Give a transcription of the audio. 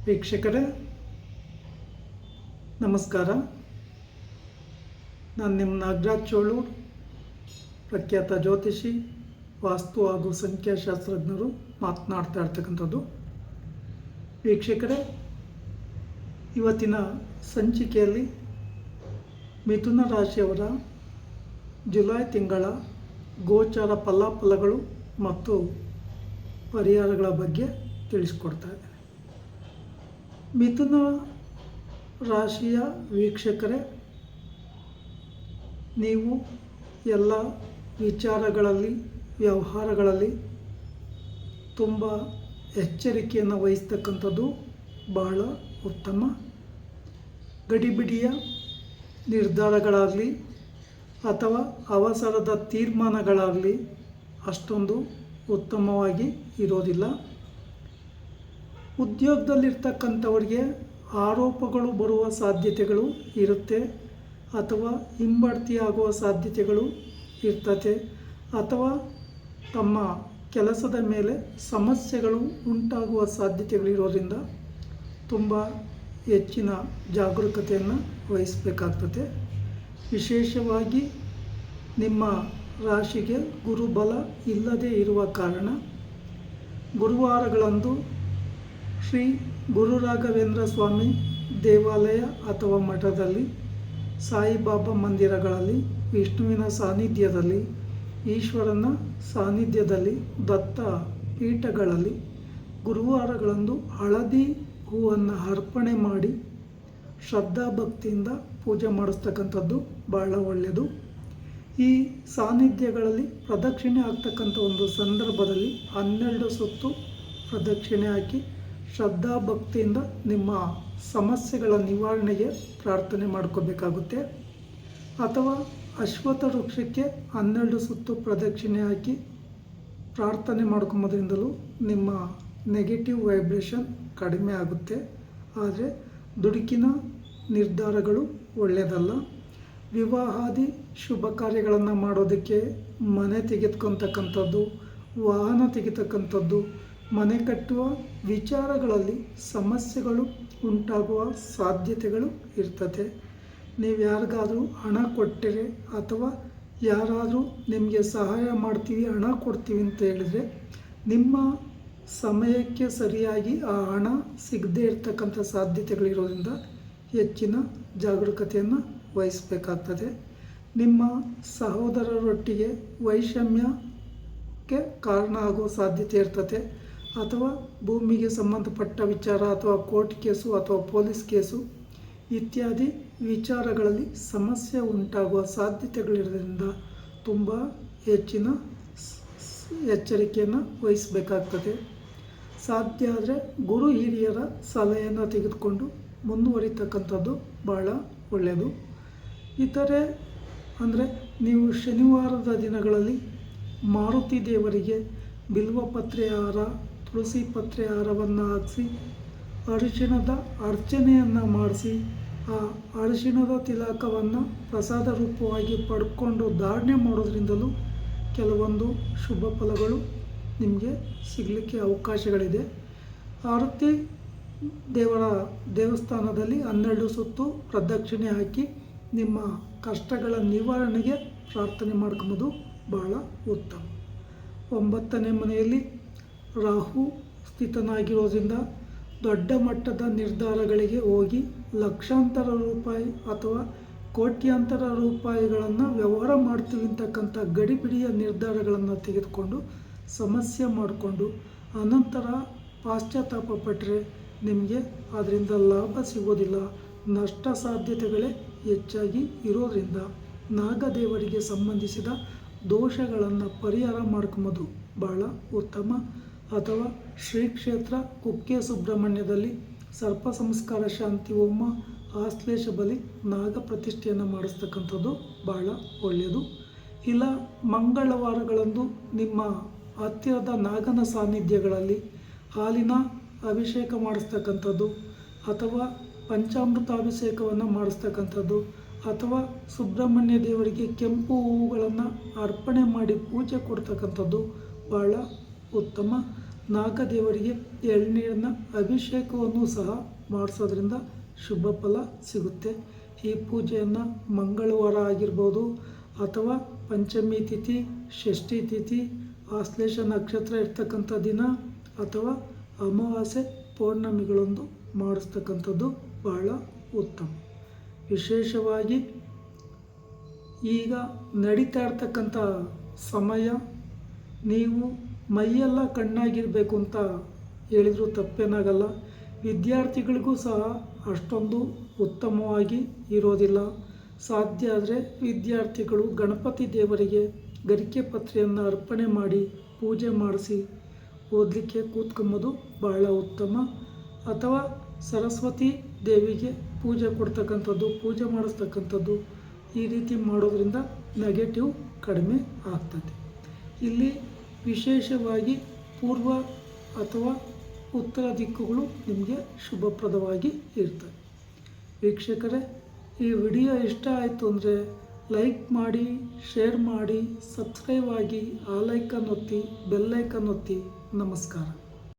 ವೀಕ್ಷಕರೇ ನಮಸ್ಕಾರ. ನಾನು ನಿಮ್ಮ ನಾಗರಾಜ್ ಚೋಳೂರ್, ಪ್ರಖ್ಯಾತ ಜ್ಯೋತಿಷಿ, ವಾಸ್ತು ಹಾಗೂ ಸಂಖ್ಯಾಶಾಸ್ತ್ರಜ್ಞರು ಮಾತನಾಡ್ತಾ ಇರ್ತಕ್ಕಂಥದ್ದು. ವೀಕ್ಷಕರೇ, ಇವತ್ತಿನ ಸಂಚಿಕೆಯಲ್ಲಿ ಮಿಥುನ ರಾಶಿಯವರ ಜುಲೈ ತಿಂಗಳ ಗೋಚಾರ ಫಲಾಫಲಗಳು ಮತ್ತು ಪರಿಹಾರಗಳ ಬಗ್ಗೆ ತಿಳಿಸ್ಕೊಡ್ತಾ ಇದ್ದೇನೆ. ಮಿಥುನ ರಾಶಿಯ ವೀಕ್ಷಕರೇ, ನೀವು ಎಲ್ಲ ವಿಚಾರಗಳಲ್ಲಿ, ವ್ಯವಹಾರಗಳಲ್ಲಿ ತುಂಬ ಎಚ್ಚರಿಕೆಯನ್ನು ವಹಿಸ್ತಕ್ಕಂಥದ್ದು ಬಹಳ ಉತ್ತಮ. ಗಡಿಬಿಡಿಯ ನಿರ್ಧಾರಗಳಾಗಲಿ ಅಥವಾ ಅವಸರದ ತೀರ್ಮಾನಗಳಾಗಲಿ ಅಷ್ಟೊಂದು ಉತ್ತಮವಾಗಿ ಇರೋದಿಲ್ಲ. ಉದ್ಯೋಗದಲ್ಲಿರ್ತಕ್ಕಂಥವರಿಗೆ ಆರೋಪಗಳು ಬರುವ ಸಾಧ್ಯತೆಗಳು ಇರುತ್ತೆ, ಅಥವಾ ಹಿಂಬಡ್ತಿ ಆಗುವ ಸಾಧ್ಯತೆಗಳು ಇರ್ತದೆ, ಅಥವಾ ತಮ್ಮ ಕೆಲಸದ ಮೇಲೆ ಸಮಸ್ಯೆಗಳು ಉಂಟಾಗುವ ಸಾಧ್ಯತೆಗಳಿರೋದ್ರಿಂದ ತುಂಬ ಹೆಚ್ಚಿನ ಜಾಗರೂಕತೆಯನ್ನು ವಹಿಸಬೇಕಾಗ್ತದೆ. ವಿಶೇಷವಾಗಿ ನಿಮ್ಮ ರಾಶಿಗೆ ಗುರುಬಲ ಇಲ್ಲದೇ ಇರುವ ಕಾರಣ ಗುರುವಾರಗಳಂದು ಶ್ರೀ ಗುರು ರಾಘವೇಂದ್ರ ಸ್ವಾಮಿ ದೇವಾಲಯ ಅಥವಾ ಮಠದಲ್ಲಿ, ಸಾಯಿಬಾಬಾ ಮಂದಿರಗಳಲ್ಲಿ, ವಿಷ್ಣುವಿನ ಸಾನ್ನಿಧ್ಯದಲ್ಲಿ, ಈಶ್ವರನ ಸಾನ್ನಿಧ್ಯದಲ್ಲಿ, ದತ್ತ ಪೀಠಗಳಲ್ಲಿ ಗುರುವಾರಗಳಂದು ಹಳದಿ ಹೂವನ್ನು ಅರ್ಪಣೆ ಮಾಡಿ ಶ್ರದ್ಧಾಭಕ್ತಿಯಿಂದ ಪೂಜೆ ಮಾಡಿಸ್ತಕ್ಕಂಥದ್ದು ಬಹಳ ಒಳ್ಳೆಯದು. ಈ ಸಾನ್ನಿಧ್ಯಗಳಲ್ಲಿ ಪ್ರದಕ್ಷಿಣೆ ಆಗ್ತಕ್ಕಂಥ ಒಂದು ಸಂದರ್ಭದಲ್ಲಿ 12 ಸುತ್ತು ಪ್ರದಕ್ಷಿಣೆ ಹಾಕಿ ಶ್ರದ್ಧಾಭಕ್ತಿಯಿಂದ ನಿಮ್ಮ ಸಮಸ್ಯೆಗಳ ನಿವಾರಣೆಗೆ ಪ್ರಾರ್ಥನೆ ಮಾಡ್ಕೋಬೇಕಾಗುತ್ತೆ. ಅಥವಾ ಅಶ್ವತ್ಥ ವೃಕ್ಷಕ್ಕೆ 12 ಸುತ್ತು ಪ್ರದಕ್ಷಿಣೆ ಹಾಕಿ ಪ್ರಾರ್ಥನೆ ಮಾಡ್ಕೊಂಬೋದ್ರಿಂದಲೂ ನಿಮ್ಮ ನೆಗೆಟಿವ್ ವೈಬ್ರೇಷನ್ ಕಡಿಮೆ ಆಗುತ್ತೆ. ಆದರೆ ದುಡುಕಿನ ನಿರ್ಧಾರಗಳು ಒಳ್ಳೆಯದಲ್ಲ. ವಿವಾಹಾದಿ ಶುಭ ಕಾರ್ಯಗಳನ್ನು ಮಾಡೋದಕ್ಕೆ, ಮನೆ ತೆಗೆದುಕೊತಕ್ಕಂಥದ್ದು, ವಾಹನ ತೆಗೆತಕ್ಕಂಥದ್ದು, ಮನೆ ಕಟ್ಟುವ ವಿಚಾರಗಳಲ್ಲಿ ಸಮಸ್ಯೆಗಳು ಉಂಟಾಗುವ ಸಾಧ್ಯತೆಗಳು ಇರ್ತದೆ. ನೀವು ಯಾರಿಗಾದರೂ ಹಣ ಕೊಟ್ಟರೆ ಅಥವಾ ಯಾರಾದರೂ ನಿಮಗೆ ಸಹಾಯ ಮಾಡ್ತೀವಿ, ಹಣ ಕೊಡ್ತೀವಿ ಅಂತ ಹೇಳಿದರೆ, ನಿಮ್ಮ ಸಮಯಕ್ಕೆ ಸರಿಯಾಗಿ ಆ ಹಣ ಸಿಗದೇ ಇರತಕ್ಕಂಥ ಸಾಧ್ಯತೆಗಳಿರೋದ್ರಿಂದ ಹೆಚ್ಚಿನ ಜಾಗರೂಕತೆಯನ್ನು ವಹಿಸಬೇಕಾಗ್ತದೆ. ನಿಮ್ಮ ಸಹೋದರರೊಟ್ಟಿಗೆ ವೈಷಮ್ಯಕ್ಕೆ ಕಾರಣ ಆಗೋ ಸಾಧ್ಯತೆ ಇರ್ತದೆ. ಅಥವಾ ಭೂಮಿಗೆ ಸಂಬಂಧಪಟ್ಟ ವಿಚಾರ, ಅಥವಾ ಕೋರ್ಟ್ ಕೇಸು, ಅಥವಾ ಪೊಲೀಸ್ ಕೇಸು ಇತ್ಯಾದಿ ವಿಚಾರಗಳಲ್ಲಿ ಸಮಸ್ಯೆ ಉಂಟಾಗುವ ಸಾಧ್ಯತೆಗಳಿರೋದ್ರಿಂದ ತುಂಬ ಹೆಚ್ಚಿನ ಎಚ್ಚರಿಕೆಯನ್ನು ವಹಿಸಬೇಕಾಗ್ತದೆ. ಸಾಧ್ಯ ಆದರೆ ಗುರು ಹಿರಿಯರ ಸಲಹೆಯನ್ನು ತೆಗೆದುಕೊಂಡು ಮುಂದುವರಿತಕ್ಕಂಥದ್ದು ಬಹಳ ಒಳ್ಳೆಯದು. ಇತರೆ ಅಂದರೆ ನೀವು ಶನಿವಾರದ ದಿನಗಳಲ್ಲಿ ಮಾರುತಿ ದೇವರಿಗೆ ಬಿಲ್ವಪತ್ರೆ ಹಾರ, ತುಳಸಿ ಪತ್ರೆ ಹಾರವನ್ನು ಹಾಕಿಸಿ ಅರಿಶಿಣದ ಅರ್ಚನೆಯನ್ನು ಮಾಡಿಸಿ, ಆ ಅರಿಶಿಣದ ತಿಲಕವನ್ನು ಪ್ರಸಾದ ರೂಪವಾಗಿ ಪಡ್ಕೊಂಡು ಧಾರಣೆ ಮಾಡೋದ್ರಿಂದಲೂ ಕೆಲವೊಂದು ಶುಭ ಫಲಗಳು ನಿಮಗೆ ಸಿಗಲಿಕ್ಕೆ ಅವಕಾಶಗಳಿದೆ. ಆರತಿ ದೇವರ ದೇವಸ್ಥಾನದಲ್ಲಿ 12 ಸುತ್ತು ಪ್ರದಕ್ಷಿಣೆ ಹಾಕಿ ನಿಮ್ಮ ಕಷ್ಟಗಳ ನಿವಾರಣೆಗೆ ಪ್ರಾರ್ಥನೆ ಮಾಡ್ಕೊಂಬೋದು ಬಹಳ ಉತ್ತಮ. 9ನೇ ಮನೆಯಲ್ಲಿ ರಾಹು ಸ್ಥಿತನಾಗಿರೋದ್ರಿಂದ ದೊಡ್ಡ ಮಟ್ಟದ ನಿರ್ಧಾರಗಳಿಗೆ ಹೋಗಿ ಲಕ್ಷಾಂತರ ರೂಪಾಯಿ ಅಥವಾ ಕೋಟ್ಯಾಂತರ ರೂಪಾಯಿಗಳನ್ನು ವ್ಯವಹಾರ ಮಾಡ್ತೀವಿ ಅಂತಕ್ಕಂಥ ಗಡಿಬಿಡಿಯ ನಿರ್ಧಾರಗಳನ್ನು ತೆಗೆದುಕೊಂಡು ಸಮಸ್ಯೆ ಮಾಡಿಕೊಂಡು ಅನಂತರ ಪಾಶ್ಚಾತ್ತಾಪ ಪಟ್ಟರೆ ನಿಮಗೆ ಅದರಿಂದ ಲಾಭ ಸಿಗೋದಿಲ್ಲ. ನಷ್ಟ ಸಾಧ್ಯತೆಗಳೇ ಹೆಚ್ಚಾಗಿ ಇರೋದರಿಂದ ನಾಗದೇವರಿಗೆ ಸಂಬಂಧಿಸಿದ ದೋಷಗಳನ್ನು ಪರಿಹಾರ ಮಾಡ್ಕೊಂಬೋದು ಬಹಳ ಉತ್ತಮ. ಅಥವಾ ಶ್ರೀ ಕ್ಷೇತ್ರ ಕುಕ್ಕೆ ಸುಬ್ರಹ್ಮಣ್ಯದಲ್ಲಿ ಸರ್ಪ ಸಂಸ್ಕಾರ ಶಾಂತಿ ಹೋಮ, ಆಶ್ಲೇಷ ಬಲಿ, ನಾಗ ಪ್ರತಿಷ್ಠೆಯನ್ನು ಮಾಡಿಸ್ತಕ್ಕಂಥದ್ದು ಬಹಳ ಒಳ್ಳೆಯದು. ಇಲ್ಲ ಮಂಗಳವಾರಗಳಂದು ನಿಮ್ಮ ಹತ್ತಿರದ ನಾಗನ ಸಾನ್ನಿಧ್ಯಗಳಲ್ಲಿ ಹಾಲಿನ ಅಭಿಷೇಕ ಮಾಡಿಸ್ತಕ್ಕಂಥದ್ದು, ಅಥವಾ ಪಂಚಾಮೃತ ಅಭಿಷೇಕವನ್ನು ಮಾಡಿಸ್ತಕ್ಕಂಥದ್ದು, ಅಥವಾ ಸುಬ್ರಹ್ಮಣ್ಯ ದೇವರಿಗೆ ಕೆಂಪು ಹೂವುಗಳನ್ನು ಅರ್ಪಣೆ ಮಾಡಿ ಪೂಜೆ ಕೊಡ್ತಕ್ಕಂಥದ್ದು ಬಹಳ ಉತ್ತಮ. ನಾಗದೇವರಿಗೆ ಎಳ್ನೀರನ್ನು ಅಭಿಷೇಕವನ್ನು ಸಹ ಮಾಡಿಸೋದ್ರಿಂದ ಶುಭ ಫಲ ಸಿಗುತ್ತೆ. ಈ ಪೂಜೆಯನ್ನು ಮಂಗಳವಾರ ಆಗಿರ್ಬೋದು ಅಥವಾ ಪಂಚಮಿ ತಿಥಿ, ಷಷ್ಠಿ ತಿಥಿ, ಆಶ್ಲೇಷ ನಕ್ಷತ್ರ ಇರ್ತಕ್ಕಂಥ ದಿನ ಅಥವಾ ಅಮಾವಾಸ್ಯೆ ಪೌರ್ಣಮಿಗಳೊಂದು ಮಾಡಿಸ್ತಕ್ಕಂಥದ್ದು ಬಹಳ ಉತ್ತಮ. ವಿಶೇಷವಾಗಿ ಈಗ ನಡೀತಾ ಇರ್ತಕ್ಕಂಥ ಸಮಯ, ನೀವು ಮೈಯೆಲ್ಲ ಕಣ್ಣಾಗಿರಬೇಕು ಅಂತ ಹೇಳಿದರೂ ತಪ್ಪೇನಾಗಲ್ಲ. ವಿದ್ಯಾರ್ಥಿಗಳಿಗೂ ಸಹ ಅಷ್ಟೊಂದು ಉತ್ತಮವಾಗಿ ಇರೋದಿಲ್ಲ. ಸಾಧ್ಯ ಆದರೆ ವಿದ್ಯಾರ್ಥಿಗಳು ಗಣಪತಿ ದೇವರಿಗೆ ಗರಿಕೆ ಪತ್ರೆಯನ್ನು ಅರ್ಪಣೆ ಮಾಡಿ ಪೂಜೆ ಮಾಡಿಸಿ ಓದಲಿಕ್ಕೆ ಕೂತ್ಕೊಂಬೋದು ಬಹಳ ಉತ್ತಮ. ಅಥವಾ ಸರಸ್ವತಿ ದೇವಿಗೆ ಪೂಜೆ ಕೊಡ್ತಕ್ಕಂಥದ್ದು, ಪೂಜೆ ಮಾಡಿಸ್ತಕ್ಕಂಥದ್ದು, ಈ ರೀತಿ ಮಾಡೋದ್ರಿಂದ ನೆಗೆಟಿವ್ ಕಡಿಮೆ ಆಗ್ತದೆ. ಇಲ್ಲಿ ವಿಶೇಷವಾಗಿ ಪೂರ್ವ ಅಥವಾ ಉತ್ತರ ದಿಕ್ಕುಗಳು ನಿಮಗೆ ಶುಭಪ್ರದವಾಗಿ ಇರ್ತವೆ. ವೀಕ್ಷಕರೇ, ಈ ವಿಡಿಯೋ ಇಷ್ಟ ಆಯಿತು ಅಂದರೆ ಲೈಕ್ ಮಾಡಿ, ಶೇರ್ ಮಾಡಿ, ಸಬ್ಸ್ಕ್ರೈಬ್ ಆಗಿ, ಆಲ್ ಐಕನ್ ಒತ್ತಿ, ಬೆಲ್ ಐಕನ್ ಒತ್ತಿ. ನಮಸ್ಕಾರ.